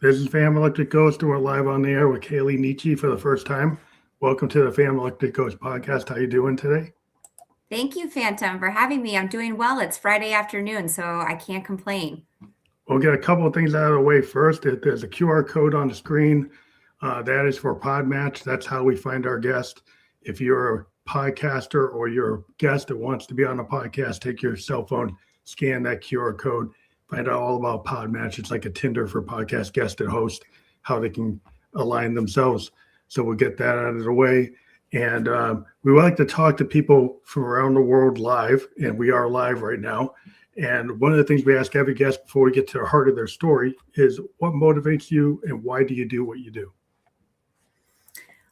This is Family Electric Ghost. We're live on the air with Kalie Nitzsche for the first time. Welcome to the Family Electric Ghost podcast. How you doing today? Thank you, Phantom, for having me. I'm doing well. It's Friday afternoon, so I can't complain. We'll get a couple of things out of the way first. There's a QR code on the screen. That is for Podmatch. That's how we find our guest. If you're a podcaster or you're a guest that wants to be on a podcast, take your cell phone, scan that QR code, find out all about Podmatch. It's like a Tinder for podcast guest and host, how they can align themselves. So we'll get that out of the way. And we would like to talk to people from around the world live, and we are live right now. And one of the things we ask every guest before we get to the heart of their story is what motivates you and why do you do what you do?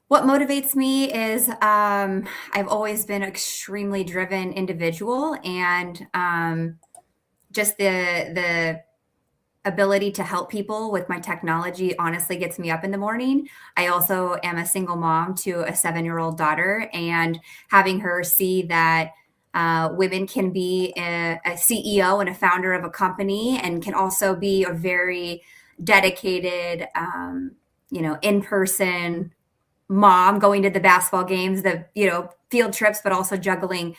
What motivates me is I've always been an extremely driven individual, and just the ability to help people with my technology honestly gets me up in the morning. I also am a single mom to a 7-year-old daughter, and having her see that women can be a CEO and a founder of a company and can also be a very dedicated, in-person mom, going to the basketball games, the field trips, but also juggling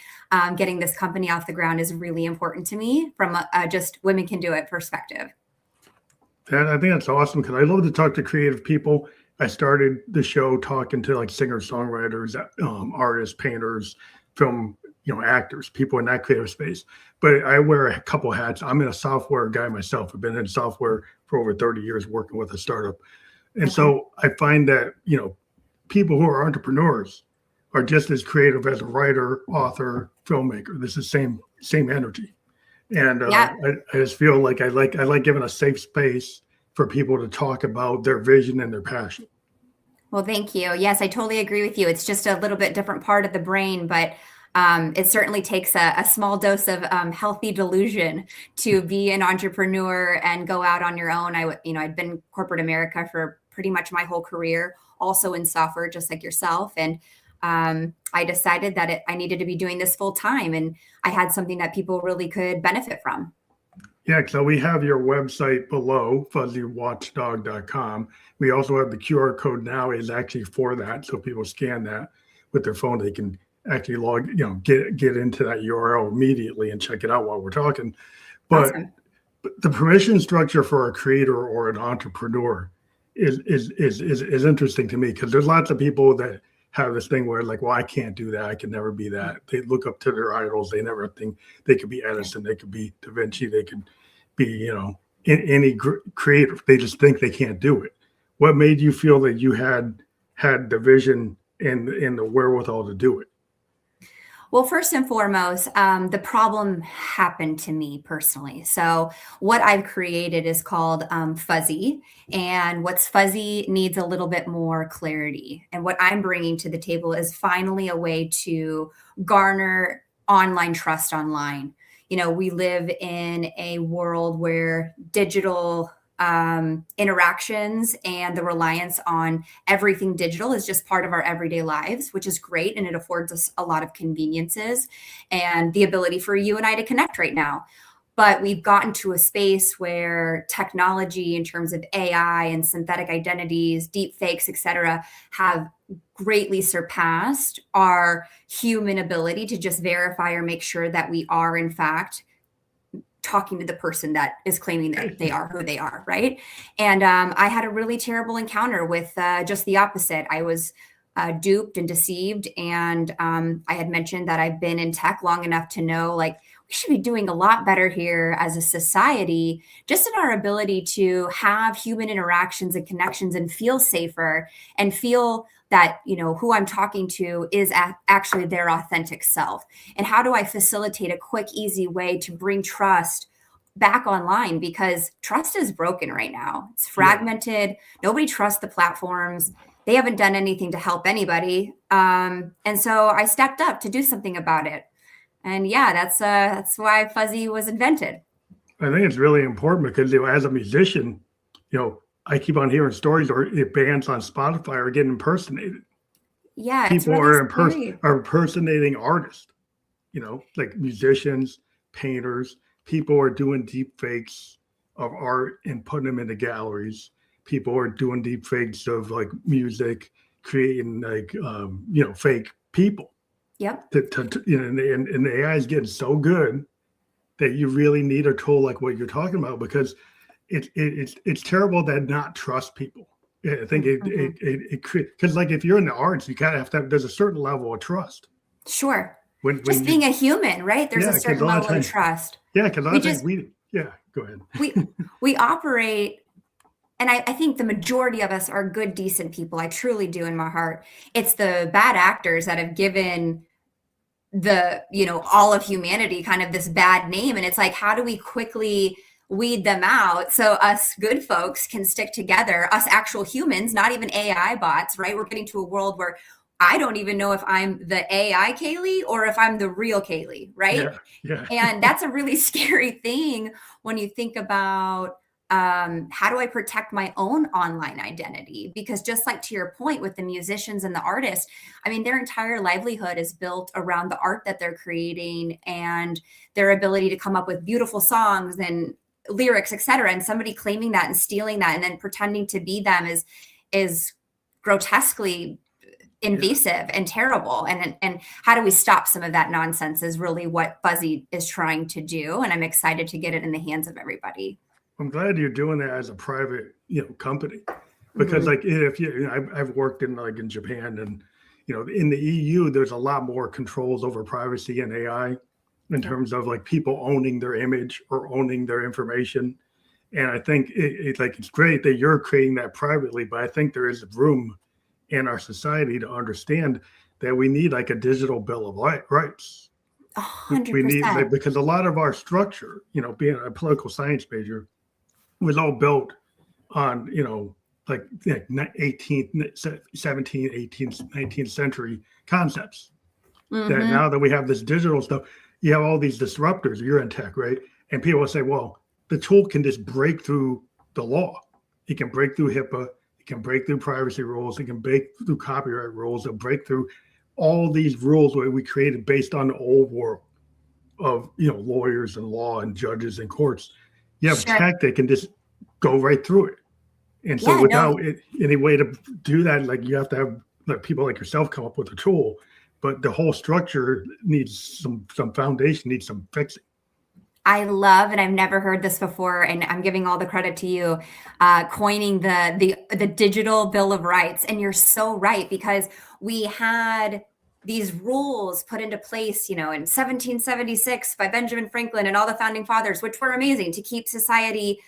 getting this company off the ground is really important to me from a just women can do it perspective. I think that's awesome because I love to talk to creative people. I started the show talking to like singer-songwriters, artists, painters, film, actors, people in that creative space. But I wear a couple hats. I'm a software guy myself. I've been in software for over 30 years working with a startup. And so I find that, people who are entrepreneurs are just as creative as a writer, author, filmmaker. This is same energy. And I just feel like I like giving a safe space for people to talk about their vision and their passion. Well, thank you. Yes, I totally agree with you. It's just a little bit different part of the brain, but it certainly takes a small dose of healthy delusion to be an entrepreneur and go out on your own. I'd been in corporate America for pretty much my whole career, also in software, just like yourself. And I decided that I needed to be doing this full time, and I had something that people really could benefit from. Yeah, so we have your website below, fuzzywatchdog.com. We also have the QR code now is actually for that. So people scan that with their phone, they can actually get into that URL immediately and check it out while we're talking. But Awesome. The permission structure for a creator or an entrepreneur is interesting to me because there's lots of people that have this thing where like, well, I can't do that. I can never be that. They look up to their idols. They never think they could be Edison. They could be Da Vinci. They could be, any creator. They just think they can't do it. What made you feel that you had the vision and the wherewithal to do it? Well, first and foremost, the problem happened to me personally. So what I've created is called Fuzzy. And what's fuzzy needs a little bit more clarity. And what I'm bringing to the table is finally a way to garner online trust online. We live in a world where digital interactions and the reliance on everything digital is just part of our everyday lives, which is great. And it affords us a lot of conveniences and the ability for you and I to connect right now. But we've gotten to a space where technology in terms of AI and synthetic identities, deep fakes, et cetera, have greatly surpassed our human ability to just verify or make sure that we are in fact talking to the person that is claiming that they are who they are, right? And I had a really terrible encounter with just the opposite. I was duped and deceived. And I had mentioned that I've been in tech long enough to know, like, we should be doing a lot better here as a society, just in our ability to have human interactions and connections and feel safer and feel that, who I'm talking to is actually their authentic self. And how do I facilitate a quick, easy way to bring trust back online? Because trust is broken right now. It's fragmented. Nobody trusts the platforms. They haven't done anything to help anybody. And so I stepped up to do something about it. And that's why Fuzzy was invented. I think it's really important because as a musician, I keep on hearing stories or bands on Spotify are getting impersonated. Yeah, people really are impersonating artists, like musicians, painters. People are doing deep fakes of art and putting them into galleries. people are doing deep fakes of like music, creating like fake people. Yep. And the AI is getting so good that you really need a tool like what you're talking about, because it's terrible to not trust people. I think it because like if you're in the arts, you kind of have to there's a certain level of trust. Sure. Just being a human, right? There's a certain level of trust. Yeah, because go ahead. we operate, and I think the majority of us are good, decent people. I truly do in my heart. It's the bad actors that have given all of humanity kind of this bad name. And it's like, how do we quickly weed them out so us good folks can stick together, us actual humans, not even AI bots, right? We're getting to a world where I don't even know if I'm the AI Kalie or if I'm the real Kalie, right? Yeah. And that's a really scary thing when you think about how do I protect my own online identity? Because just like to your point with the musicians and the artists, I mean, their entire livelihood is built around the art that they're creating and their ability to come up with beautiful songs and lyrics, et cetera. And somebody claiming that and stealing that and then pretending to be them is grotesquely invasive and terrible. And how do we stop some of that nonsense is really what Fuzzy is trying to do. And I'm excited to get it in the hands of everybody. I'm glad you're doing that as a private, company, because like if I've worked in Japan, and in the EU, there's a lot more controls over privacy and AI in terms of like people owning their image or owning their information. And I think it's great that you're creating that privately, but I think there is room in our society to understand that we need like a digital bill of rights. 100%. We need because a lot of our structure, being a political science major, was all built on, 18th, 17th, 18th, 19th century concepts. That now that we have this digital stuff, you have all these disruptors. You're in tech, right? And people will say, well, the tool can just break through the law. It can break through HIPAA. It can break through privacy rules. It can break through copyright rules. It'll break through all these rules that we created based on the old world of, lawyers and law and judges and courts. You have tech that can just go right through it. And so without any way to do that, like you have to have like people like yourself come up with a tool, but the whole structure needs some foundation, needs some fixing. I love, and I've never heard this before, and I'm giving all the credit to you, coining the digital bill of rights. And you're so right, because we had these rules put into place, in 1776 by Benjamin Franklin and all the founding fathers, which were amazing to keep society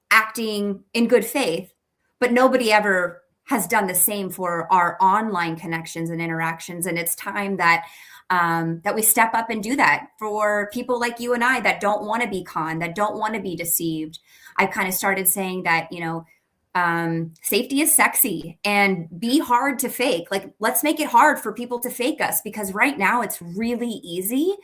acting in good faith. But nobody ever has done the same for our online connections and interactions. And it's time that we step up and do that for people like you and I that don't want to be conned, that don't want to be deceived. I kind of started saying that, safety is sexy and be hard to fake. Like, let's make it hard for people to fake us, because right now it's really easy.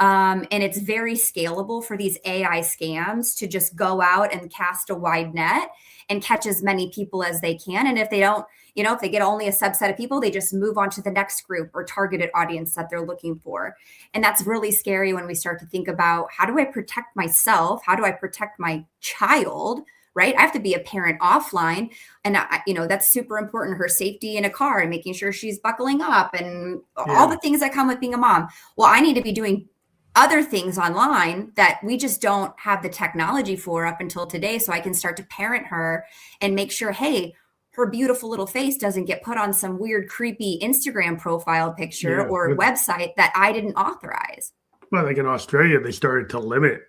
And it's very scalable for these AI scams to just go out and cast a wide net and catch as many people as they can. And if they don't, if they get only a subset of people, they just move on to the next group or targeted audience that they're looking for. And that's really scary when we start to think about, how do I protect myself? How do I protect my child? Right? I have to be a parent offline. And, that's super important, her safety in a car and making sure she's buckling up and all the things that come with being a mom. Well, I need to be doing other things online that we just don't have the technology for up until today. So I can start to parent her and make sure, hey, her beautiful little face doesn't get put on some weird, creepy Instagram profile picture or website that I didn't authorize. Well, like in Australia, they started to limit.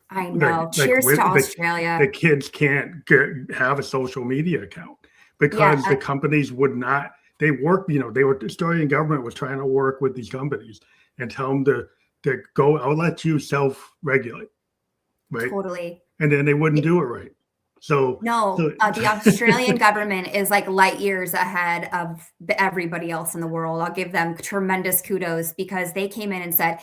I know. Cheers to Australia. The kids can't have a social media account because the companies would not. They work, the Australian government was trying to work with these companies and tell them to go, I'll let you self-regulate, right? Totally. And then they wouldn't do it right. The Australian government is like light years ahead of everybody else in the world. I'll give them tremendous kudos, because they came in and said,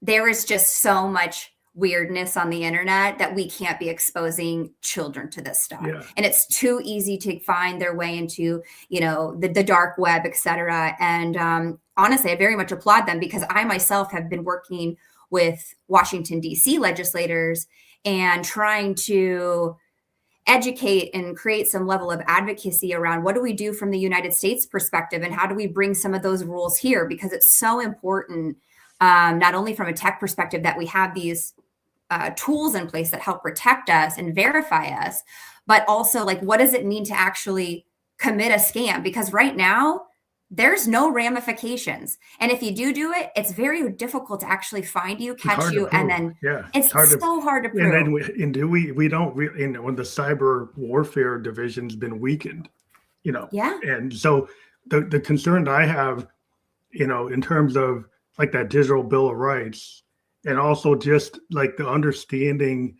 there is just so much weirdness on the internet that we can't be exposing children to this stuff. Yeah. And it's too easy to find their way into, the dark web, et cetera. And honestly, I very much applaud them, because I myself have been working with Washington, D.C. legislators and trying to educate and create some level of advocacy around what do we do from the United States perspective and how do we bring some of those rules here, because it's so important, not only from a tech perspective that we have these tools in place that help protect us and verify us, but also like what does it mean to actually commit a scam? Because right now there's no ramifications, and if you do it, it's very difficult to actually find you, catch you, and then it's so hard to prove. And we don't really, when the cyber warfare division's been weakened, and so the concern I have, in terms of like that digital bill of rights, and also just like the understanding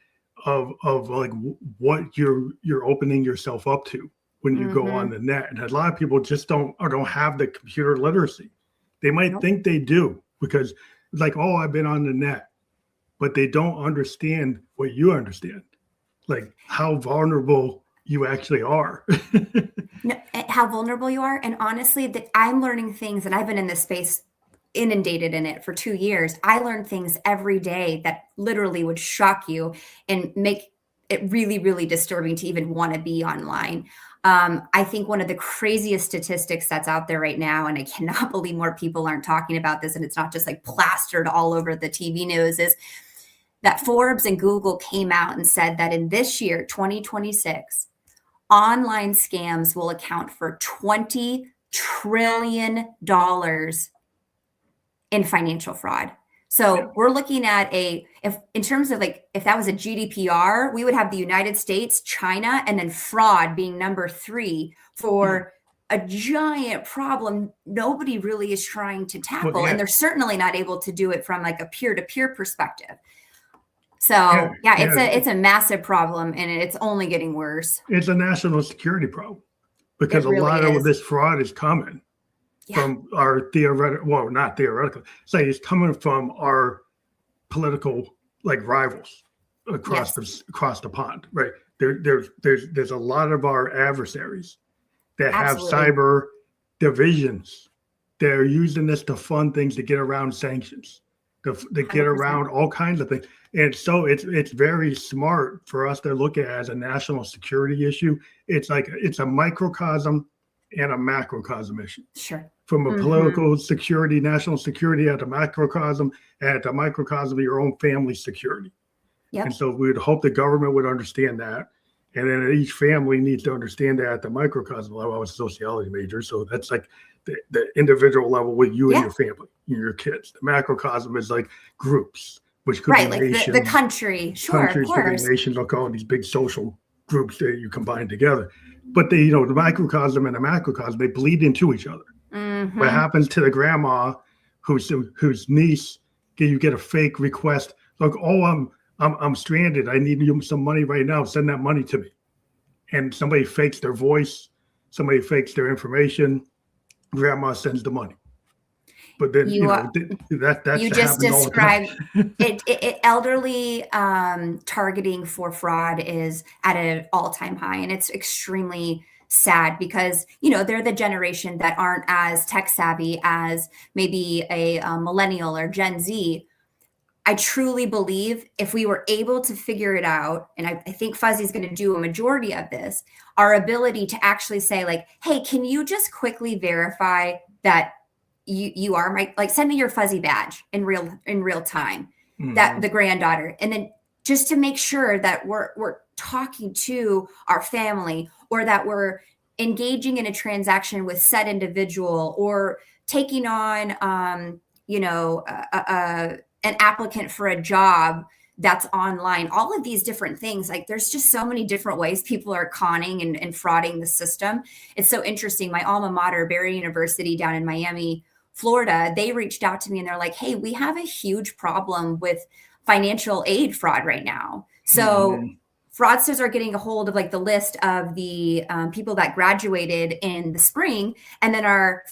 of like what you're opening yourself up to when you go on the net. And a lot of people just don't have the computer literacy. They might think they do because it's like, oh, I've been on the net, but they don't understand what you understand, like how vulnerable you actually are. How vulnerable you are. And honestly, that I'm learning things, and I've been in this space, inundated in it for 2 years. I learn things every day that literally would shock you and make it really, really disturbing to even want to be online. I think one of the craziest statistics that's out there right now, and I cannot believe more people aren't talking about this, and it's not just like plastered all over the TV news, is that Forbes and Google came out and said that in this year, 2026, online scams will account for $20 trillion in financial fraud. So we're looking at if in terms of like, if that was a GDPR, we would have the United States, China, and then fraud being number 3 for a giant problem nobody really is trying to tackle. And they're certainly not able to do it from like a peer-to-peer perspective. So it's a massive problem, and it's only getting worse. It's a national security problem because really a lot of this fraud is coming from our not theoretical, say it's coming from our political like rivals across the pond, right? There's a lot of our adversaries that have cyber divisions. They're using this to fund things to get around sanctions, to get around all kinds of things. And so it's very smart for us to look at it as a national security issue. It's like it's a microcosm and a macrocosm issue. Sure. From a political security, national security at the macrocosm, and at the microcosm of your own family security. Yep. And so we would hope the government would understand that. And then each family needs to understand that at the microcosm level. I was a sociology major, so that's like the individual level with you and your family, your kids. The macrocosm is like groups, which could be like nations, the country. Sure, countries, of course. Could be nations. I'll call these big social groups that you combine together. But the microcosm and the macrocosm, they bleed into each other. What happens to the grandma whose niece, you get a fake request, like, oh, I'm stranded. I need you some money right now. Send that money to me. And somebody fakes their voice. Somebody fakes their information. Grandma sends the money. But then that's you just described it. Elderly targeting for fraud is at an all-time high, and it's extremely sad because they're the generation that aren't as tech savvy as maybe a millennial or Gen Z. I truly believe if we were able to figure it out, and I think Fuzzy's going to do a majority of this, our ability to actually say like, hey, can you just quickly verify that you are send me your Fuzzy badge in real time, that the granddaughter, and then just to make sure that we're talking to our family, or that we're engaging in a transaction with said individual, or taking on an applicant for a job that's online. All of these different things, like there's just so many different ways people are conning and frauding the system. It's so interesting. My alma mater, Barry University down in Miami, Florida, they reached out to me and they're like, hey, we have a huge problem with financial aid fraud right now. So fraudsters are getting a hold of like the list of the people that graduated in the spring and then are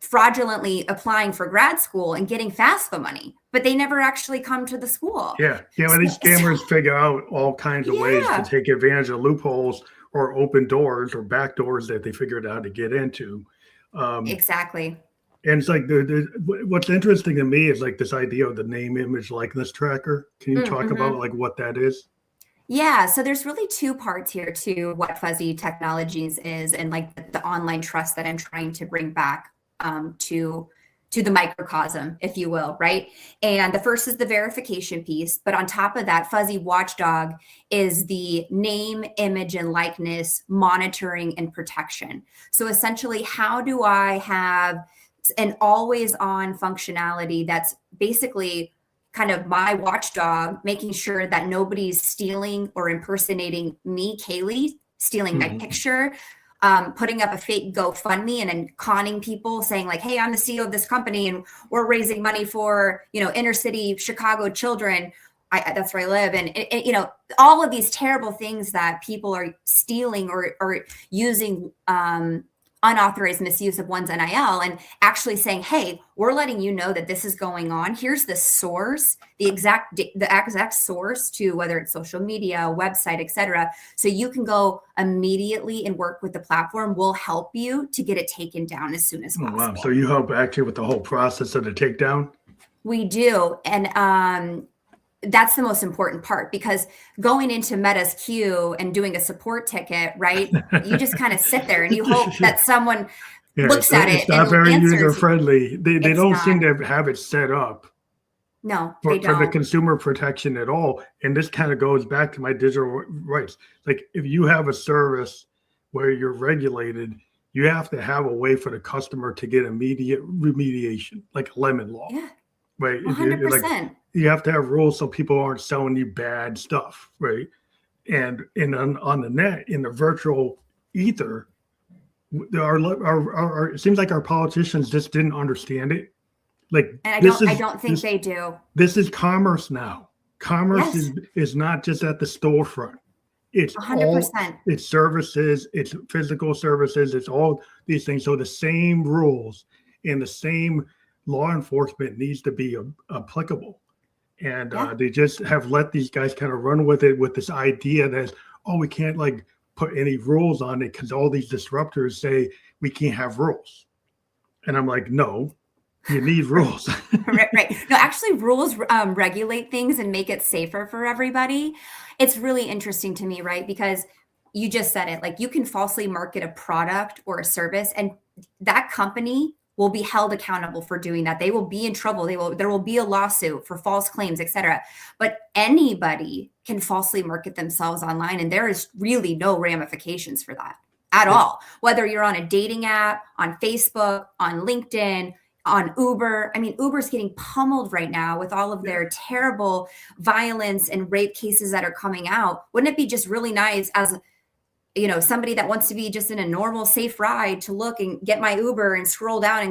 fraudulently applying for grad school and getting FAFSA money, but they never actually come to the school. Well, these scammers figure out all kinds of ways to take advantage of loopholes or open doors or back doors that they figured out how to get into. Exactly. And it's like what's interesting to me is like this idea of the name, image, likeness tracker. Can you talk about like what that is? Yeah, so there's really two parts here to what Fuzzy Technologies is, and like the online trust that I'm trying to bring back to the microcosm, if you will, right? And the first is the verification piece, but on top of that, Fuzzy Watchdog is the name, image, and likeness monitoring and protection. So essentially, how do I have an always on functionality that's basically kind of my watchdog, making sure that nobody's stealing or impersonating me, Kalie, stealing my picture, putting up a fake GoFundMe and then conning people saying like, hey, I'm the CEO of this company and we're raising money for, inner city Chicago children. That's where I live. And all of these terrible things that people are stealing or using, unauthorized misuse of one's NIL, and actually saying, hey, we're letting you know that this is going on. Here's the source, the exact source to whether it's social media, website, etc. So you can go immediately and work with the platform. We'll help you to get it taken down as soon as possible. Wow. So you help actually with the whole process of the takedown? We do. And that's the most important part, because going into Meta's queue and doing a support ticket, right? You just kind of sit there and you hope that someone looks at it. It's not very user friendly. They don't not. seem to have it set up. No, for, they don't. For the consumer protection at all. And this kind of goes back to my digital rights. Like if you have a service where you're regulated, you have to have a way for the customer to get immediate remediation, like a lemon law. Yeah. Right. 100%. You have to have rules so people aren't selling you bad stuff, right? And on the net, in the virtual ether, it seems like our politicians just didn't understand it. Like, and I don't think they do. This is commerce now. Commerce is not just at the storefront. It's 100%. It's services, it's physical services, it's all these things. So the same rules and the same law enforcement needs to be applicable. And they just have let these guys kind of run with it, with this idea that, we can't like put any rules on it because all these disruptors say we can't have rules. And I'm like, no, you need rules. Right. No, actually rules regulate things and make it safer for everybody. It's really interesting to me, right? Because you just said it, like you can falsely market a product or a service, and that company will be held accountable for doing that. They will be in trouble. There will be a lawsuit for false claims, etc. But anybody can falsely market themselves online, and there is really no ramifications for that at all. Whether you're on a dating app, on Facebook, on LinkedIn, on Uber. I mean, Uber's getting pummeled right now with all of their terrible violence and rape cases that are coming out. Wouldn't it be just really nice as somebody that wants to be just in a normal, safe ride to look and get my Uber and scroll down and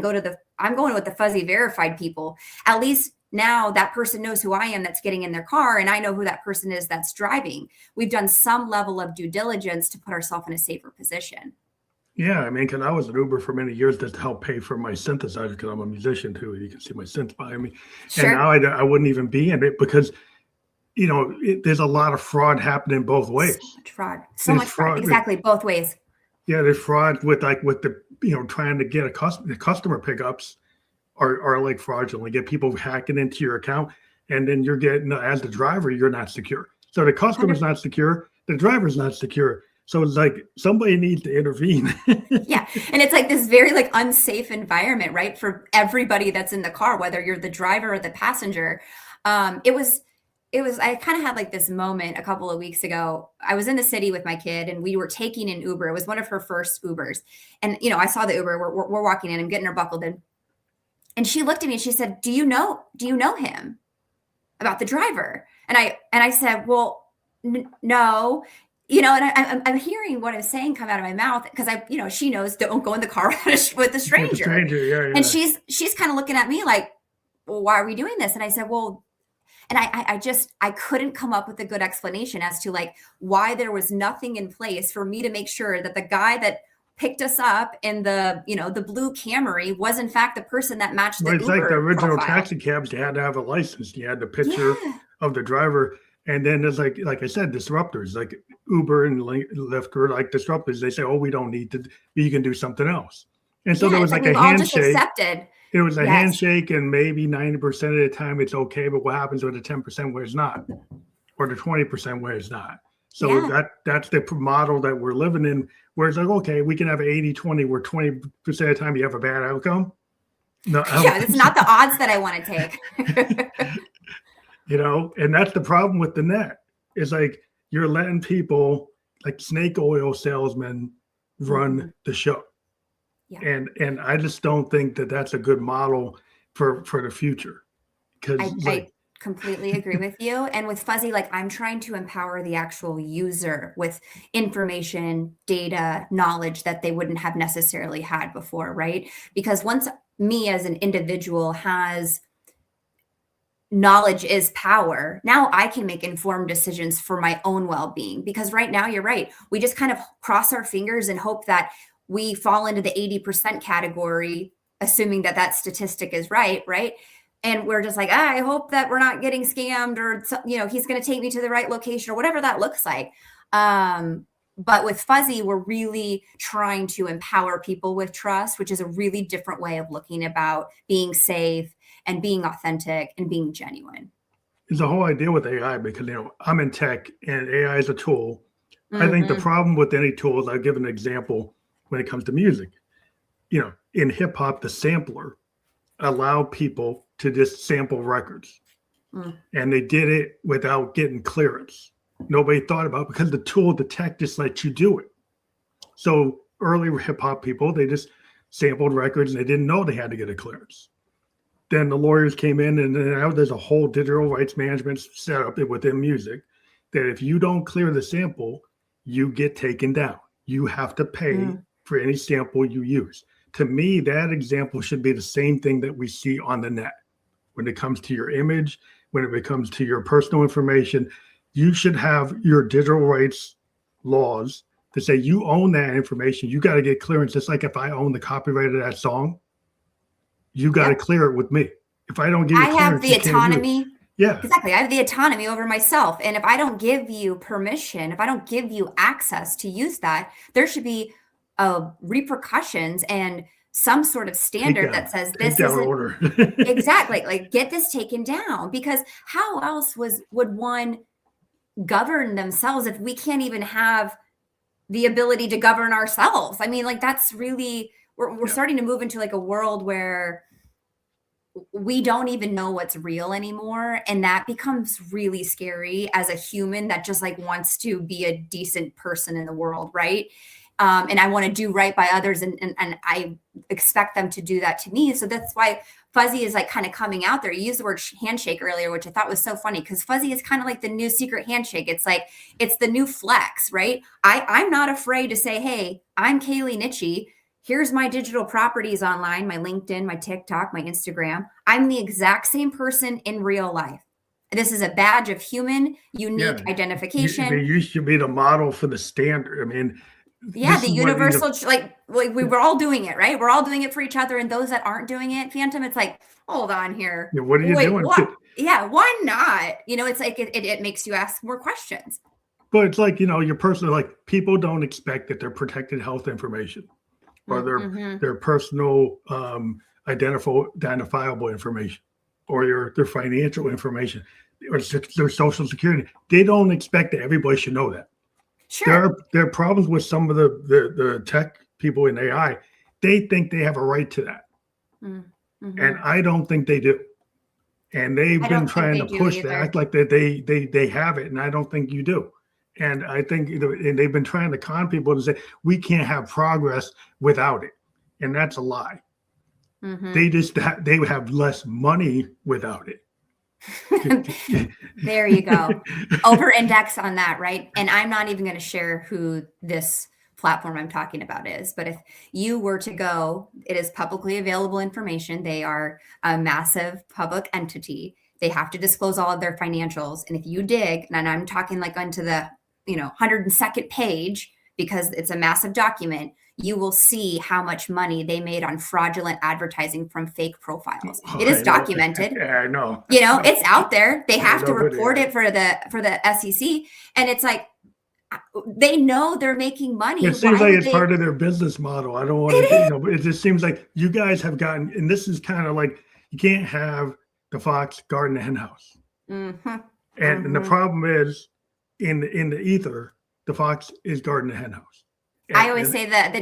I'm going with the fuzzy verified people. At least now that person knows who I am that's getting in their car, and I know who that person is that's driving. We've done some level of due diligence to put ourselves in a safer position. Yeah, I mean, because I was an Uber for many years just to help pay for my synthesizer, because I'm a musician too. You can see my synth behind me. Sure. And now I wouldn't even be in it because there's a lot of fraud happening both ways. So much fraud. Exactly, both ways. Yeah, there's fraud with the trying to get the customer pickups are like fraudulent. Get people hacking into your account, and then you're getting, as the driver, you're not secure. So the customer's not secure, the driver's not secure. So it's like somebody needs to intervene. Yeah, and it's like this very like unsafe environment, right, for everybody that's in the car, whether you're the driver or the passenger. I kind of had like this moment a couple of weeks ago. I was in the city with my kid and we were taking an Uber. It was one of her first Ubers. And, I saw the Uber, we're walking in, I'm getting her buckled in. And she looked at me and she said, do you know him, about the driver? And I said, well, no, and I'm hearing what I'm saying come out of my mouth because she knows don't go in the car with a stranger. Yeah. And she's kind of looking at me like, well, why are we doing this? And I said, well, and I couldn't come up with a good explanation as to like why there was nothing in place for me to make sure that the guy that picked us up in the blue Camry was in fact the person that matched the Uber like the original profile. Taxi cabs. You had to have a license. You had the picture of the driver. And then there's like I said, disruptors like Uber and Lyft are like disruptors. They say, we don't need to, you can do something else. And so there was like a handshake. It was a handshake, and maybe 90% of the time it's okay. But what happens with the 10% where it's not, or the 20% where it's not? So that's the model that we're living in, where it's like, okay, we can have 80-20, where 20% of the time you have a bad outcome. No, Yeah, it's not the odds that I want to take. And that's the problem with the net. It's like you're letting people like snake oil salesmen run the show. Yeah. And I just don't think that that's a good model for the future. Because I completely agree with you. And with Fuzzy, like I'm trying to empower the actual user with information, data, knowledge that they wouldn't have necessarily had before, right? Because once me as an individual has knowledge is power, now I can make informed decisions for my own well-being. Because right now, you're right. We just kind of cross our fingers and hope that we fall into the 80% category, assuming that that statistic is right? And we're just like, I hope that we're not getting scammed, or, he's going to take me to the right location, or whatever that looks like. But with Fuzzy, we're really trying to empower people with trust, which is a really different way of looking about being safe and being authentic and being genuine. It's the whole idea with AI, because, I'm in tech and AI is a tool. I think the problem with any tool is, I'll give an example when it comes to music. In hip hop, the sampler allowed people to just sample records. And they did it without getting clearance. Nobody thought about it, because the tool, the tech just lets you do it. So early hip hop people, they just sampled records and they didn't know they had to get a clearance. Then the lawyers came in, and now there's a whole digital rights management setup within music that if you don't clear the sample, you get taken down. You have to pay for any sample you use. To me, that example should be the same thing that we see on the net. When it comes to your image, when it comes to your personal information, you should have your digital rights laws to say you own that information. You got to get clearance. Just like if I own the copyright of that song, you got to clear it with me. If I don't give you clearance, I have the autonomy. Yeah, exactly. I have the autonomy over myself. And if I don't give you permission, if I don't give you access to use that, there should be repercussions and some sort of standard that says this is order. Exactly. Like, get this taken down, because how else would one govern themselves if we can't even have the ability to govern ourselves? I mean, like, that's really, we're starting to move into like a world where we don't even know what's real anymore. And that becomes really scary as a human that just like wants to be a decent person in the world. Right. And I want to do right by others. And I expect them to do that to me. So that's why Fuzzy is like kind of coming out there. You used the word handshake earlier, which I thought was so funny, because Fuzzy is kind of like the new secret handshake. It's like, it's the new flex, right? I'm not afraid to say, hey, I'm Kalie Nitzsche. Here's my digital properties online, my LinkedIn, my TikTok, my Instagram. I'm the exact same person in real life. This is a badge of human, unique identification. You should be the model for the standard. I mean, the universal, we're all doing it, right? We're all doing it for each other. And those that aren't doing it, Phantom, it's like, hold on here. Yeah, what are you doing? What? Yeah, why not? It's like, it makes you ask more questions. But it's like, your personal, like, people don't expect that their protected health information or their personal identifiable information, or their financial information, or their social security. They don't expect that everybody should know that. Sure. There are problems with some of the tech people in AI. They think they have a right to that. And I don't think they do. And they've been trying to push that, act like that they have it, and I don't think you do. And I think and they've been trying to con people to say we can't have progress without it, and that's a lie. They would have less money without it. There you go. Over index on that, right? And I'm not even going to share who this platform I'm talking about is, but if you were to go, it is publicly available information. They are a massive public entity. They have to disclose all of their financials. And if you dig, and I'm talking like onto the 102nd page, because it's a massive document, you will see how much money they made on fraudulent advertising from fake profiles. It is documented. Yeah, I know. It's out there. They have to report it for the SEC. And it's like, they know they're making money. It seems like it's part of their business model. I don't want to, it just seems like you guys have gotten, and this is kind of like, you can't have the fox guarding the hen house. And the problem is, in the ether, the fox is guarding the hen house. I always say that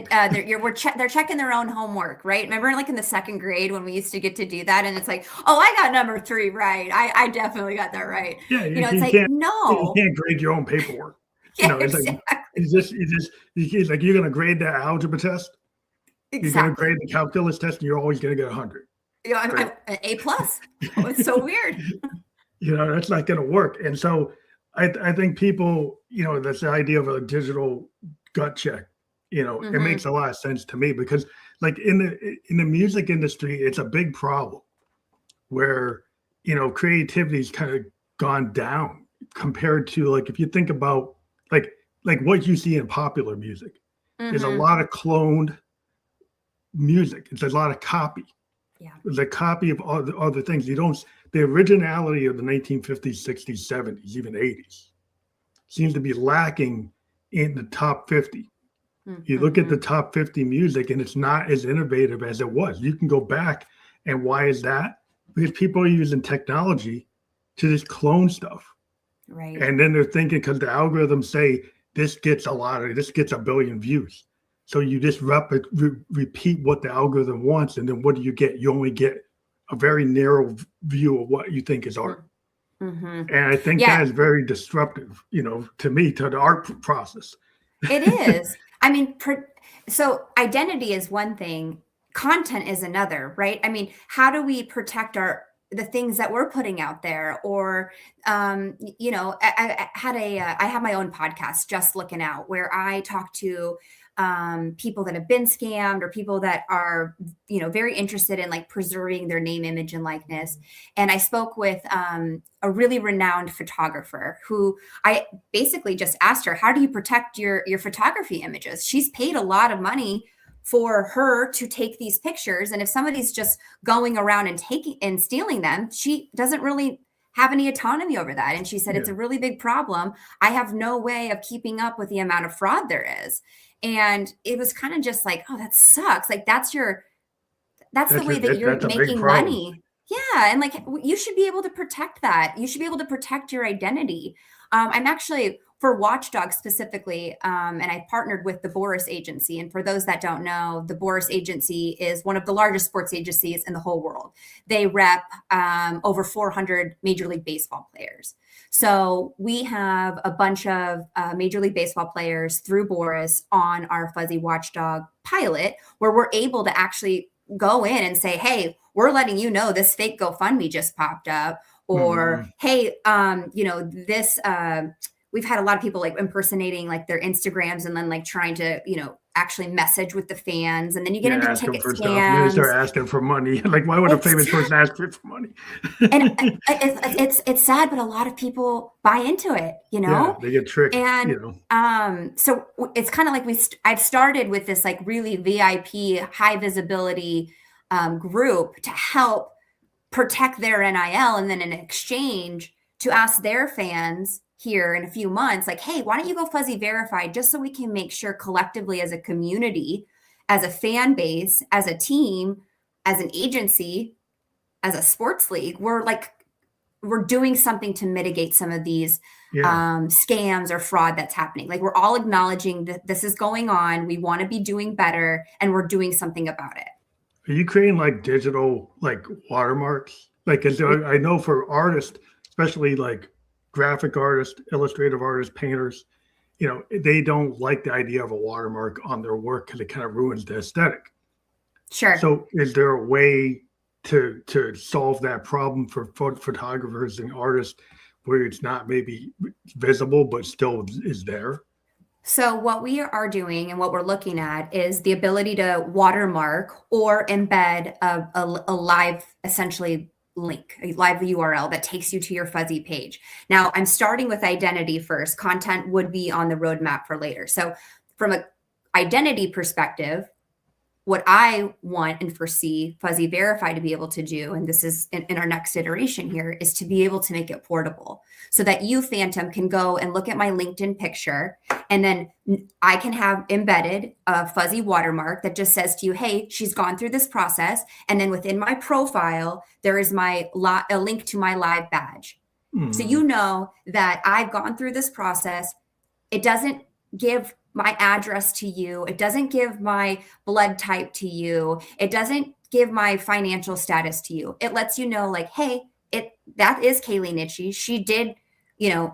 they're checking their own homework, right? Remember, like in the second grade when we used to get to do that, and it's like, oh, I got number 3 right. I definitely got that right. Yeah, It's you like, can't, no, you can't grade your own paperwork. yeah, It's exactly. like it's like you're gonna grade that algebra test. You're gonna grade the calculus test, and you're always gonna get 100. I'm an A+. Oh, it's so weird. That's not gonna work. And so I think people, that's the idea of a digital gut check. It makes a lot of sense to me because, like in the music industry, it's a big problem where creativity's kind of gone down compared to, like, if you think about like what you see in popular music. There's a lot of cloned music. It's a lot of copy. Yeah. It's a copy of other things. The originality of the 1950s, 60s, 70s, even 80s seems to be lacking in the top 50. You look at the top 50 music and it's not as innovative as it was. You can go back, and why is that? Because people are using technology to just clone stuff. Right. And then they're thinking, because the algorithms say this gets a billion views. So you just repeat what the algorithm wants, and then what do you get? You only get a very narrow view of what you think is art. And I think that is very disruptive, to me, to the art process. It is. I mean, so identity is one thing, content is another, right? I mean, how do we protect the things that we're putting out there? Or, I have my own podcast, Just Looking Out, where I talk to people that have been scammed, or people that are, very interested in like preserving their name, image, and likeness. And I spoke with a really renowned photographer who I basically just asked her, how do you protect your photography images? She's paid a lot of money for her to take these pictures. And if somebody's just going around and stealing them, she doesn't really have any autonomy over that. And she said, it's a really big problem. I have no way of keeping up with the amount of fraud there is. And it was kind of just like, oh, that sucks. Like that's the way that you're making money. Yeah. And like, you should be able to protect that. You should be able to protect your identity. I'm actually, for Watchdog specifically, and I partnered with the Boris Agency. And for those that don't know, the Boris Agency is one of the largest sports agencies in the whole world. They rep over 400 Major League Baseball players. So we have a bunch of Major League Baseball players through Boris on our Fuzzy Watchdog pilot, where we're able to actually go in and say, hey, we're letting you know this fake GoFundMe just popped up. Or, hey, this, we've had a lot of people like impersonating like their Instagrams and then like trying to, actually message with the fans. And then you get into ticket scams. Then they start asking for money. Like, why would a famous person ask for money? And it's sad, but a lot of people buy into it, Yeah, they get tricked. And so it's kind of like I've started with this like really VIP, high visibility group to help protect their NIL, and then in exchange to ask their fans here in a few months, like, hey, why don't you go Fuzzy verified, just so we can make sure collectively as a community, as a fan base, as a team, as an agency, as a sports league, we're doing something to mitigate some of these scams or fraud that's happening. Like, we're all acknowledging that this is going on. We want to be doing better, and we're doing something about it. Are you creating like digital like watermarks? Like, I know for artists, especially like graphic artists, illustrative artists, painters, they don't like the idea of a watermark on their work because it kind of ruins the aesthetic. Sure. So is there a way to solve that problem for photographers and artists where it's not maybe visible but still is there? So what we are doing and what we're looking at is the ability to watermark or embed a live, essentially, link, a live URL that takes you to your Fuzzy page. Now, I'm starting with identity first. Content would be on the roadmap for later. So from an identity perspective, what I want and foresee Fuzzy Verify to be able to do, and this is in our next iteration here, is to be able to make it portable so that you, Phantom, can go and look at my LinkedIn picture, and then I can have embedded a Fuzzy watermark that just says to you, hey, she's gone through this process. And then within my profile, there is a link to my live badge. So Mhm. you know that I've gone through this process. It doesn't give my address to you. It doesn't give my blood type to you. It doesn't give my financial status to you. It lets you know, like, hey, that is Kalie Nitzsche. She did,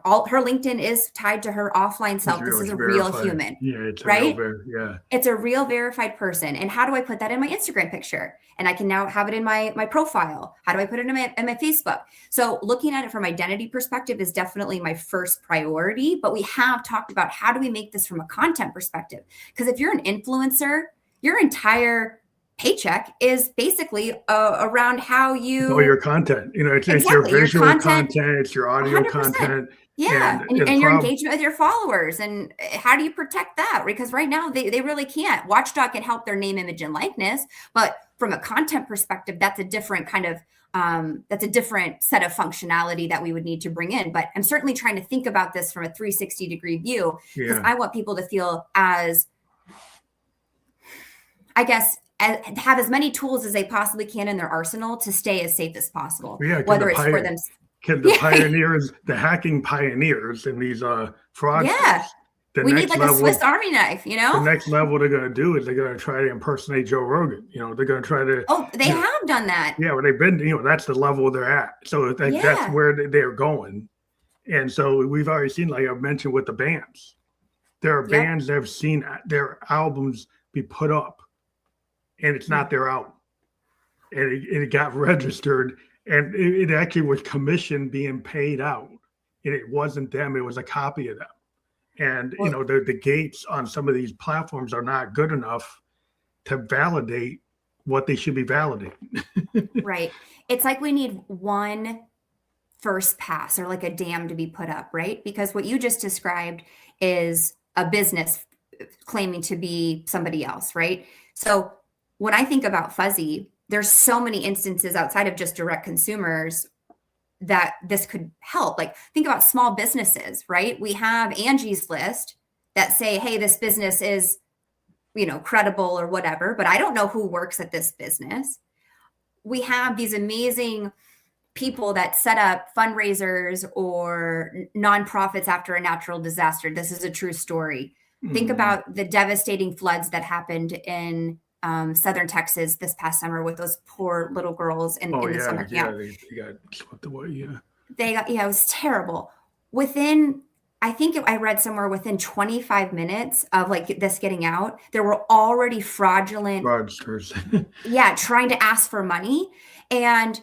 all her LinkedIn is tied to her offline It's self. This real. is It's a real verified. human, Yeah, it's a real right? yeah. It's a real verified person. And how do I put that in my Instagram picture? And I can now have it in my profile. How do I put it in my Facebook? So looking at it from identity perspective is definitely my first priority. But we have talked about how do we make this from a content perspective? Because if you're an influencer, your entire paycheck is basically around how All your you content, it's your exactly your visual content. content, it's your audio 100%. content, Yeah. and And the your problem. engagement with your followers. And how do you protect that? Because right now they really can't. Watchdog can help their name, image, and likeness. But from a content perspective, that's a different kind of that's a different set of functionality that we would need to bring in. But I'm certainly trying to think about this from a 360-degree view because Yeah, I want people to feel as, I guess, have as many tools as they possibly can in their arsenal to stay as safe as possible, yeah, whether it's for them. the Yeah. pioneers, the hacking pioneers, and these Yeah. fraudsters. The We need next like a Swiss level, Army knife, the next level they're going to do is they're going to try to impersonate Joe Rogan. They're going to try to, Oh, they you know, have done that. yeah, well, they've been, that's the level they're at. So that's Yeah. where they're going. And so we've already seen, like I mentioned, with the bands. There are Yep. bands that have seen their albums be put up, and it's not their album, and it got registered, and it actually was commission being paid out, and it wasn't them; it was a copy of them. And Well, the gates on some of these platforms are not good enough to validate what they should be validating. right. It's like we need one first pass or like a dam to be put up, right? Because what you just described is a business claiming to be somebody else, right? So when I think about Fuzzy, there's so many instances outside of just direct consumers that this could help. Like think about small businesses, right? We have Angie's List that say, hey, this business is, credible or whatever, but I don't know who works at this business. We have these amazing people that set up fundraisers or nonprofits after a natural disaster. This is a true story. Think about the devastating floods that happened in southern Texas this past summer with those poor little girls in the summer camp. They got swept away. Yeah, It was terrible. I think I read somewhere within 25 minutes of like this getting out, there were already fraudulent, fraudsters. trying to ask for money. And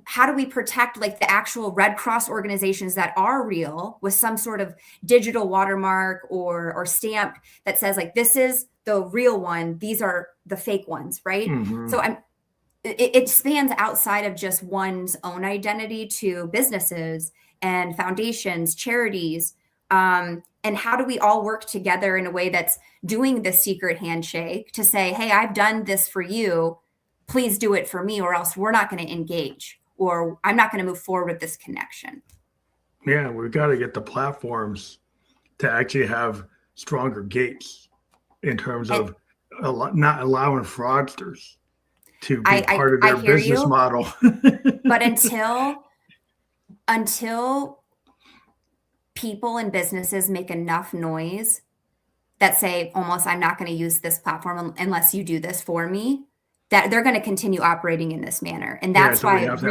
how do we protect like the actual Red Cross organizations that are real with some sort of digital watermark or stamp that says like, this is the real one, these are the fake ones, right? Mm-hmm. So it spans outside of just one's own identity to businesses and foundations, charities. And how do we all work together in a way that's doing the secret handshake to say, hey, I've done this for you. Please do it for me, or else we're not going to engage, or I'm not going to move forward with this connection. Yeah, we've got to get the platforms to actually have stronger gates in terms of not allowing fraudsters to be part of their business model. But until people and businesses make enough noise that say almost, I'm not going to use this platform unless you do this for me, that they're going to continue operating in this manner. And that's why we have to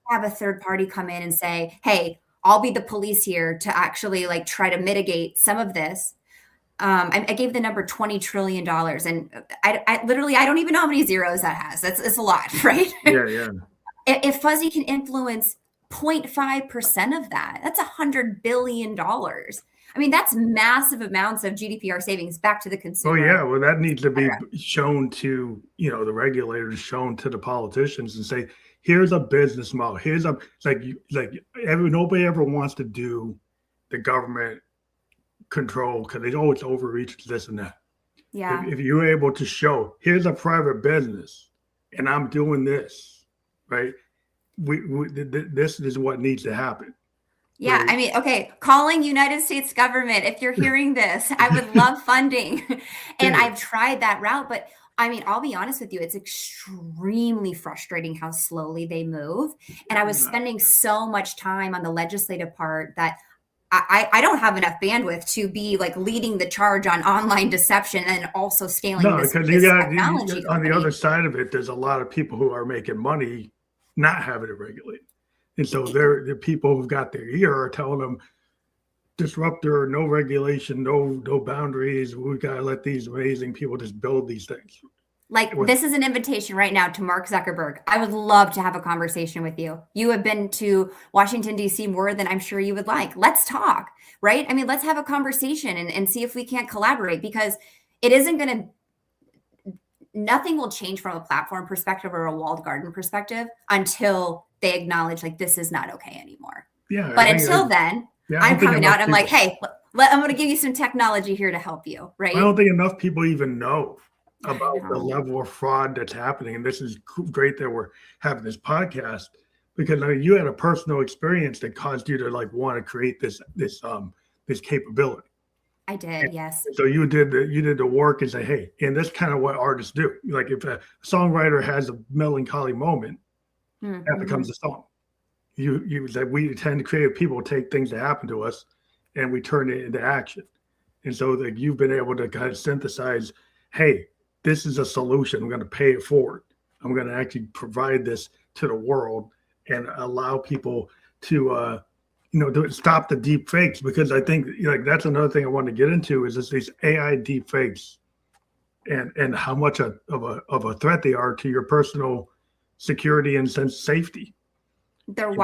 have a third party come in and say, hey, I'll be the police here to actually like try to mitigate some of this. I gave the number $20 trillion, and I literally, I don't even know how many zeros that has. It's a lot, right? Yeah. If Fuzzy can influence 0.5% of that, that's $100 billion. I mean, that's massive amounts of GDPR savings back to the consumer. Oh yeah, well that needs to be shown to, the regulators, shown to the politicians and say, here's a business model. Here's nobody ever wants to do the government control because they it's overreach, this and that. Yeah. If you're able to show, here's a private business and I'm doing this, right? This is what needs to happen. Yeah, right. I mean, okay, calling United States government, if you're hearing this, I would love funding. And I've tried that route, but I mean, I'll be honest with you, it's extremely frustrating how slowly they move. And I was spending so much time on the legislative part that I don't have enough bandwidth to be like leading the charge on online deception and also scaling No, this because you got technology on the company. other side of it, there's a lot of people who are making money not having it regulated. And so the people who've got their ear are telling them disruptor, no regulation, no boundaries. We got to let these amazing people just build these things. Like, this is an invitation right now to Mark Zuckerberg. I would love to have a conversation with you. You have been to Washington, D.C. more than I'm sure you would like. Let's talk, right? I mean, let's have a conversation and see if we can't collaborate, because it isn't going to, nothing will change from a platform perspective or a walled garden perspective until they acknowledge like this is not okay anymore. Yeah. But until then, I'm coming out. I'm like, hey, I'm going to give you some technology here to help you, right? I don't think enough people even know about the level of fraud that's happening. And this is great that we're having this podcast, because I mean, you had a personal experience that caused you to like want to create this capability. I did, yes. So you did the work and say, hey, and that's kind of what artists do. Like if a songwriter has a melancholy moment, that becomes a song. We tend to creative people take things that happen to us and we turn it into action. And so that you've been able to kind of synthesize, hey, this is a solution. I'm going to pay it forward. I'm going to actually provide this to the world and allow people to, to stop the deep fakes, because I think like that's another thing I want to get into is these AI deep fakes and how much of a threat they are to your personal security and sense safety. They're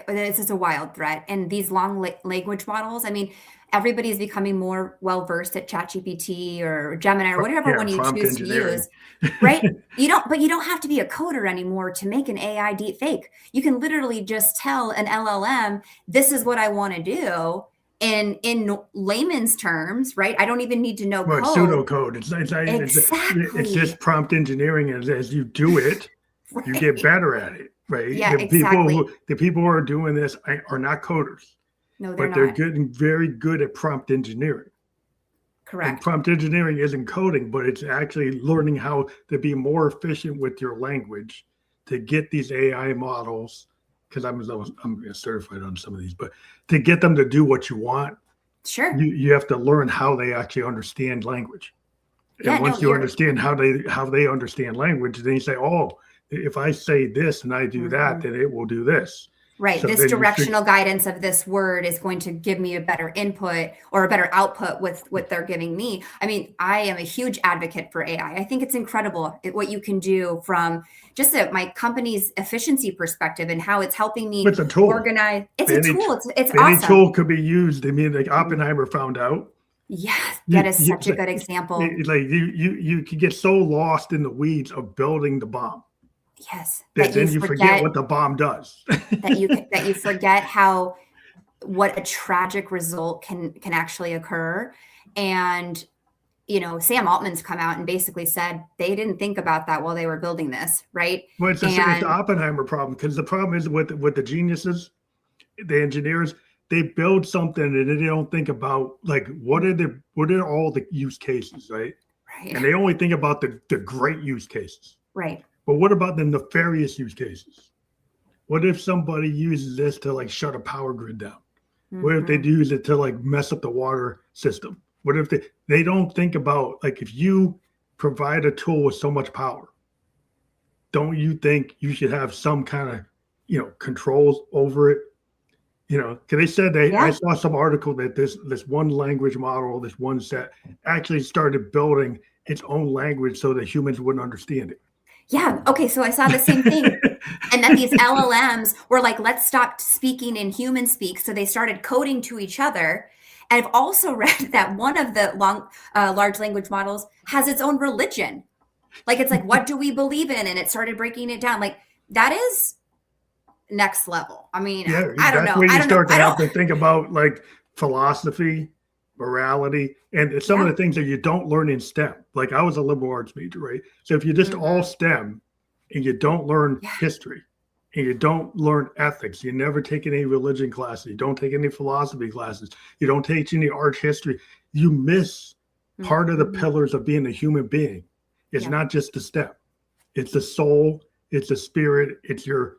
this is a wild threat. And these long language models, I mean, everybody's becoming more well-versed at ChatGPT or Gemini or whatever one you choose to use, right? You don't have to be a coder anymore to make an AI deep fake. You can literally just tell an LLM, this is what I want to do. And in layman's terms, right? I don't even need to know code. Pseudocode. Exactly. It's just prompt engineering. As you do it, right, you get better at it. Right. Yeah, exactly. The people who are doing this are not coders. No, they're not. They're getting very good at prompt engineering. Correct. And prompt engineering isn't coding, but it's actually learning how to be more efficient with your language to get these AI models. Because I'm certified on some of these, but to get them to do what you want, sure, you have to learn how they actually understand language. And once you understand how they understand language, then you say, oh, if I say this and I do that, then it will do this. Right. So this directional guidance of this word is going to give me a better input or a better output with what they're giving me. I mean, I am a huge advocate for AI. I think it's incredible what you can do from just my company's efficiency perspective and how it's helping me organize. It's a tool. It's awesome. Any tool could be used. I mean, like Oppenheimer found out. Yes, that is such a good example. Like you could get so lost in the weeds of building the bomb. Yes. Then you forget what the bomb does. that you forget what a tragic result can actually occur. And, Sam Altman's come out and basically said they didn't think about that while they were building this, right? Well, it's the Oppenheimer problem, because the problem is with the geniuses, the engineers, they build something and they don't think about like what are all the use cases, right? Right. And they only think about the great use cases. Right. But what about the nefarious use cases? What if somebody uses this to like shut a power grid down? What if they use it to like mess up the water system? What if they don't think about, like, if you provide a tool with so much power, don't you think you should have some kind of, controls over it? Because they said I saw some article that this one language model, this one set actually started building its own language so that humans wouldn't understand it. Yeah. Okay. So I saw the same thing. And then these LLMs were like, let's stop speaking in human speak. So they started coding to each other. And I've also read that one of the large language models has its own religion. Like, it's like, what do we believe in? And it started breaking it down. Like, that is next level. I mean, I don't know. That's where you start to have to think about like philosophy, morality, and some of the things that you don't learn in STEM. Like, I was a liberal arts major, right? So if you just all STEM and you don't learn history and you don't learn ethics, you never take any religion classes, you don't take any philosophy classes, you don't take any art history, you miss part of the pillars of being a human being. It's Yeah. not just the step. It's the soul, it's the spirit, it's your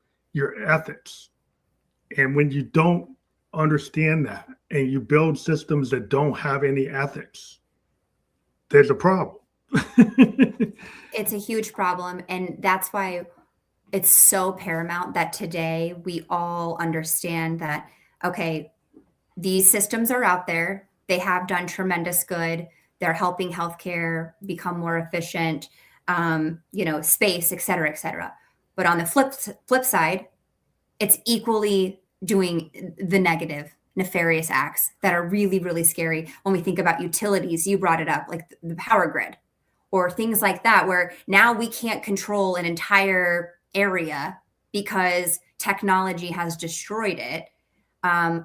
ethics. And when you don't understand that and you build systems that don't have any ethics, there's a problem. It's a huge problem. And that's why it's so paramount that today we all understand that, okay, these systems are out there. They have done tremendous good. They're helping healthcare become more efficient, space, et cetera, et cetera. But on the flip side, it's equally doing the negative, nefarious acts that are really, really scary. When we think about utilities, you brought it up, like the power grid or things like that, where now we can't control an entire area because technology has destroyed it. I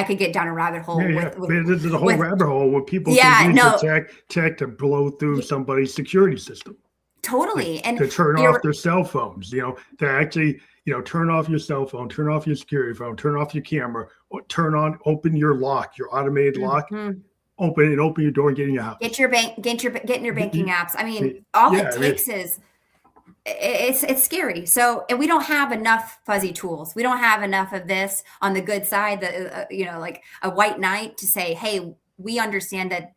could get down a rabbit hole. This is a whole rabbit hole where people can use the tech to blow through somebody's security system. Totally. And to turn off their cell phones, to actually, turn off your cell phone, turn off your security phone, turn off your camera, open your lock, your automated lock, open your door and get in your house. Get your banking apps. I mean, all it takes is it's scary. So, and we don't have enough fuzzy tools. We don't have enough of this on the good side that, like a white knight to say, hey, we understand that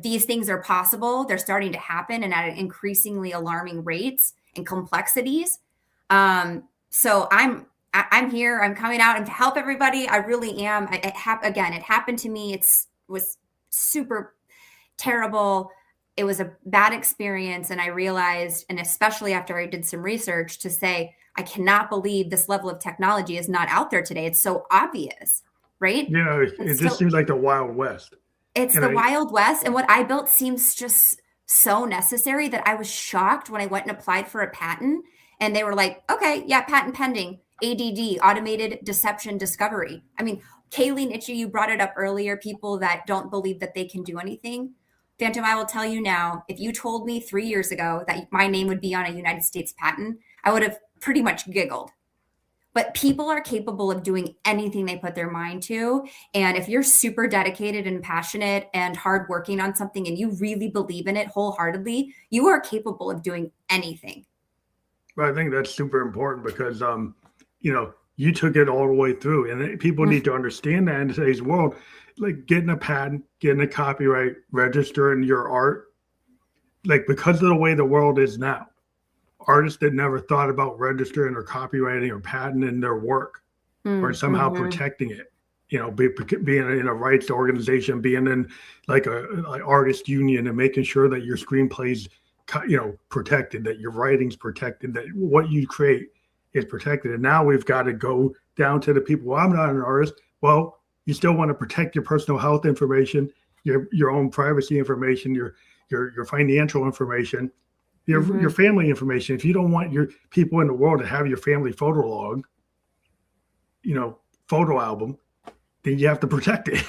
these things are possible. They're starting to happen and at increasingly alarming rates and complexities. So I'm here, I'm coming out and to help everybody. I really am. It happened to me. It was super terrible. It was a bad experience. And I realized, and especially after I did some research, to say, I cannot believe this level of technology is not out there today. It's so obvious, right? It just seems like the Wild West. It's the Wild West. And what I built seems just so necessary that I was shocked when I went and applied for a patent. And they were like, okay, yeah, patent pending, ADD, automated deception discovery. I mean, Kalie Nitzsche, you brought it up earlier, people that don't believe that they can do anything. Phantom, I will tell you now, if you told me 3 years ago that my name would be on a United States patent, I would have pretty much giggled. But people are capable of doing anything they put their mind to. And if you're super dedicated and passionate and hardworking on something and you really believe in it wholeheartedly, you are capable of doing anything. But I think that's super important because, you took it all the way through, and people need to understand that in today's world, like getting a patent, getting a copyright, registering your art, like because of the way the world is now, artists that never thought about registering or copyrighting or patenting their work or somehow protecting it, being in a rights organization, being in like an artist union and making sure that your screenplay's, protected, that your writing's protected, that what you create is protected. And now we've got to go down to the people. Well, I'm not an artist. Well, you still want to protect your personal health information, your own privacy information, your financial information, your family information. If you don't want your people in the world to have your family photo log, photo album, then you have to protect it.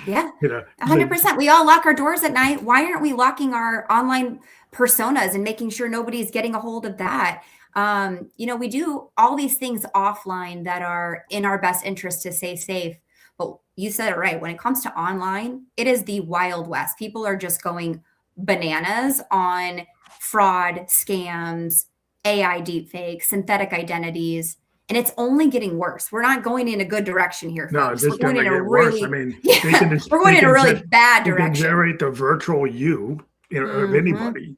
Yeah, 100%. We all lock our doors at night. Why aren't we locking our online personas and making sure nobody's getting a hold of that? We do all these things offline that are in our best interest to stay safe. But you said it right. When it comes to online, it is the Wild West. People are just going bananas on fraud, scams, AI deepfakes, synthetic identities. And it's only getting worse. We're not going in a good direction here, folks. No, it's going to get worse. I mean, we're going in a really bad direction. You can generate the virtual you of anybody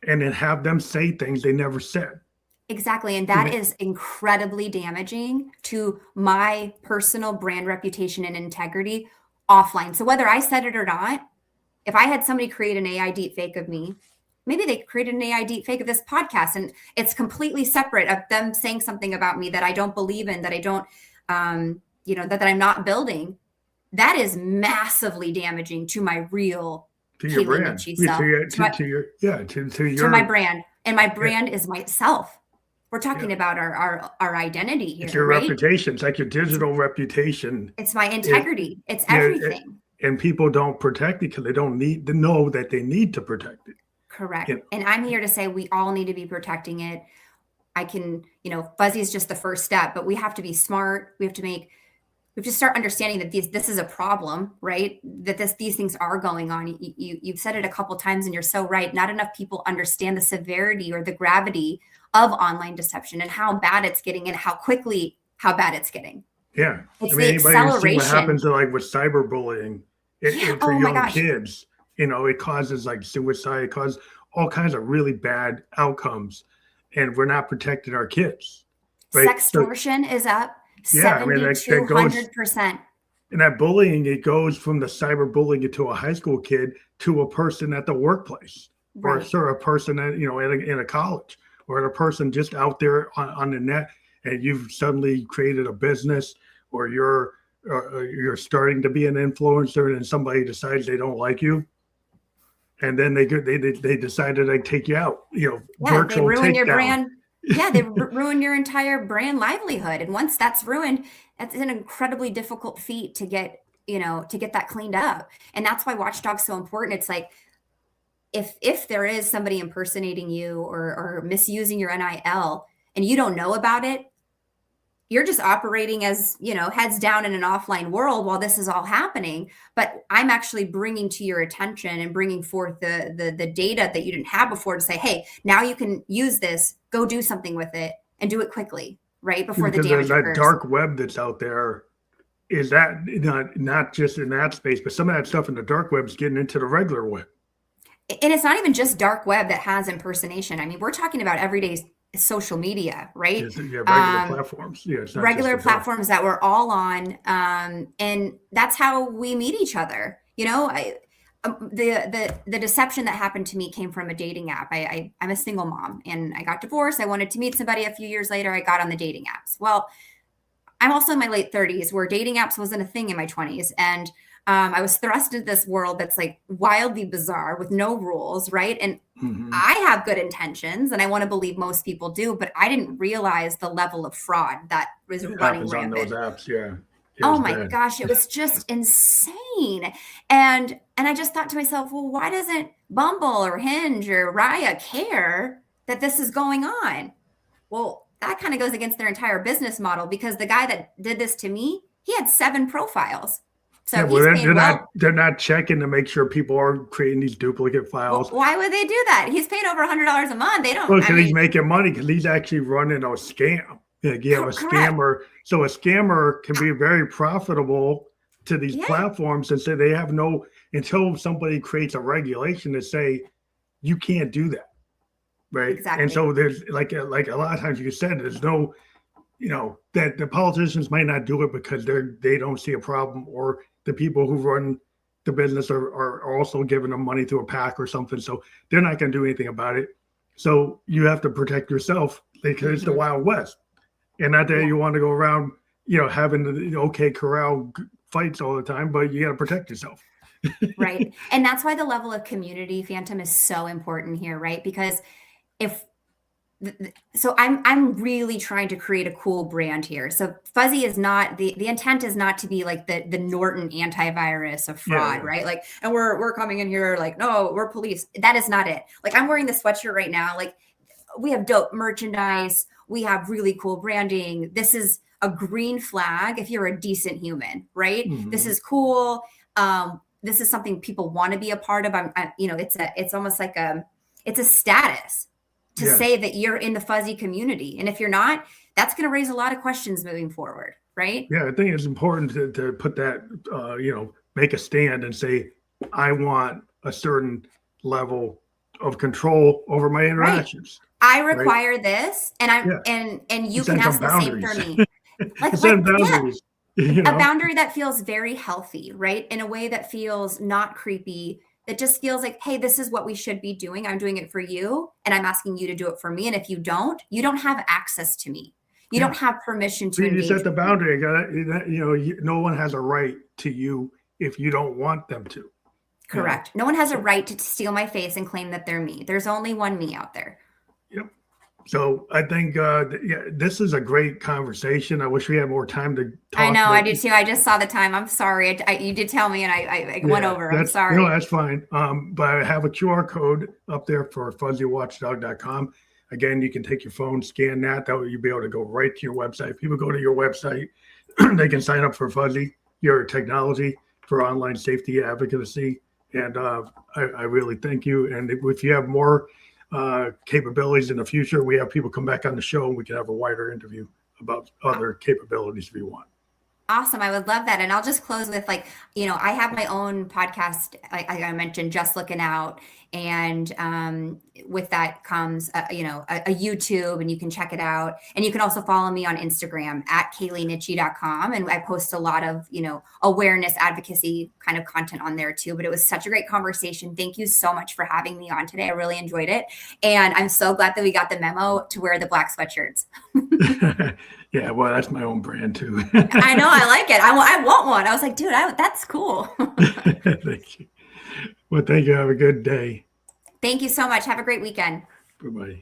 and then have them say things they never said. Exactly. And that is incredibly damaging to my personal brand reputation and integrity offline. So whether I said it or not, if I had somebody create an AI deepfake of me, maybe they created an AI deepfake of this podcast and it's completely separate of them saying something about me that I don't believe in, that I don't, that I'm not building. That is massively damaging to my real your brand, to my brand. And my brand is myself. We're talking about our identity here. It's your reputation. It's like your digital reputation. It's my integrity. It's everything. And people don't protect it because they don't need to know that they need to protect it. Correct. And I'm here to say we all need to be protecting it. I can, Fuzzy is just the first step, but we have to be smart. We have to make we have to start understanding that this is a problem, right? That these things are going on. You've said it a couple times, and you're so right. Not enough people understand the severity or the gravity of online deception and how bad it's getting and how bad it's getting. Yeah. It's I mean, the anybody who's seen what acceleration. happens to, like, with cyberbullying for Oh my young gosh. kids, it causes like suicide, it causes all kinds of really bad outcomes, and we're not protecting our kids. Right. Sextortion is up Yeah, I mean, that goes, 7,200%. and that bullying, it goes from the cyberbullying to a high school kid to a person at the workplace, Right. or a person at, in a college, or a person just out there on the net, and you've suddenly created a business, or you're starting to be an influencer, and somebody decides they don't like you, and then they decide to, like, take you out, Yeah, virtual they ruin your takedown. brand. Yeah, they ruin your entire brand livelihood. And once that's ruined, that's an incredibly difficult feat to get, to get that cleaned up. And that's why Watchdog's so important. It's like, if there is somebody impersonating you or misusing your NIL and you don't know about it, you're just operating as, heads down in an offline world while this is all happening. But I'm actually bringing to your attention and bringing forth the data that you didn't have before to say, hey, now you can use this, go do something with it and do it quickly, right? Before the damage That occurs. dark web that's out there, is that not just in that space, but some of that stuff in the dark web is getting into the regular web. And it's not even just dark web that has impersonation. I mean, we're talking about everyday social media, right? Regular platforms. Yeah, it's not regular platforms that we're all on, and that's how we meet each other. The deception that happened to me came from a dating app. I'm a single mom, and I got divorced. I wanted to meet somebody. A few years later, I got on the dating apps. Well, I'm also in my late 30s, where dating apps wasn't a thing in my 20s, and I was thrust into this world that's like wildly bizarre with no rules, right? And I have good intentions, and I want to believe most people do, but I didn't realize the level of fraud that was running rampant on those apps. Yeah. Oh my gosh, it was just insane. And I just thought to myself, well, why doesn't Bumble or Hinge or Raya care that this is going on? Well, that kind of goes against their entire business model, because the guy that did this to me, he had 7 profiles. So yeah, well, they're not checking to make sure people are creating these duplicate files. Well, why would they do that? He's paying over $100 a month. They don't. Well, because he's making money, because he's actually running a scam. You have a scammer. So a scammer can be very profitable to these platforms, and say they have no, until somebody creates a regulation to say you can't do that, right? Exactly. And so there's like a lot of times you said, there's no, that the politicians might not do it because they don't see a problem, or the people who run the business are also giving them money through a PAC or something, so they're not going to do anything about it. So you have to protect yourself, because it's the Wild West, and not that you want to go around, having the OK Corral fights all the time, but you got to protect yourself. Right, and that's why the level of community, Phantom, is so important here, right? Because so I'm really trying to create a cool brand here. So Fuzzy is not, the intent is not to be like the Norton antivirus of fraud, right? Like, and we're coming in here like, no, we're police. That is not it. Like, I'm wearing the sweatshirt right now. Like, we have dope merchandise. We have really cool branding. This is a green flag if you're a decent human, right? This is cool. This is something people want to be a part of. It's almost like it's a status to say that you're in the Fuzzy community. And if you're not, that's going to raise a lot of questions moving forward, right? Yeah, I think it's important to put that, make a stand and say, I want a certain level of control over my interactions. Right. I require this, and and you can ask the same for me. Boundaries. A boundary that feels very healthy, right? In a way that feels not creepy. It just feels like, hey, this is what we should be doing. I'm doing it for you, and I'm asking you to do it for me. And if you don't have access to me. You don't have permission to engage. You set the boundary. No one has a right to you if you don't want them to. Correct. No one has a right to steal my face and claim that they're me. There's only one me out there. Yep. So I think this is a great conversation. I wish we had more time to talk. I know, I do too. I just saw the time. I'm sorry. You did tell me, and I went over. I'm sorry. No, that's fine. But I have a QR code up there for fuzzywatchdog.com. Again, you can take your phone, scan that. That way you'll be able to go right to your website. People go to your website, they can sign up for Fuzzy, your technology for online safety advocacy. And I really thank you. And if you have more capabilities in the future, we have people come back on the show and we can have a wider interview about other capabilities if you want. Awesome. I would love that. And I'll just close with like, I have my own podcast, like I mentioned, Just Looking Out. And with that comes, a YouTube, and you can check it out. And you can also follow me on Instagram at kalienitzsche.com. And I post a lot of, awareness advocacy kind of content on there too. But it was such a great conversation. Thank you so much for having me on today. I really enjoyed it. And I'm so glad that we got the memo to wear the black sweatshirts. Yeah, well, that's my own brand too. I know, I like it. I want one. I was like, dude, that's cool. Thank you. Well, thank you. Have a good day. Thank you so much. Have a great weekend. Bye-bye.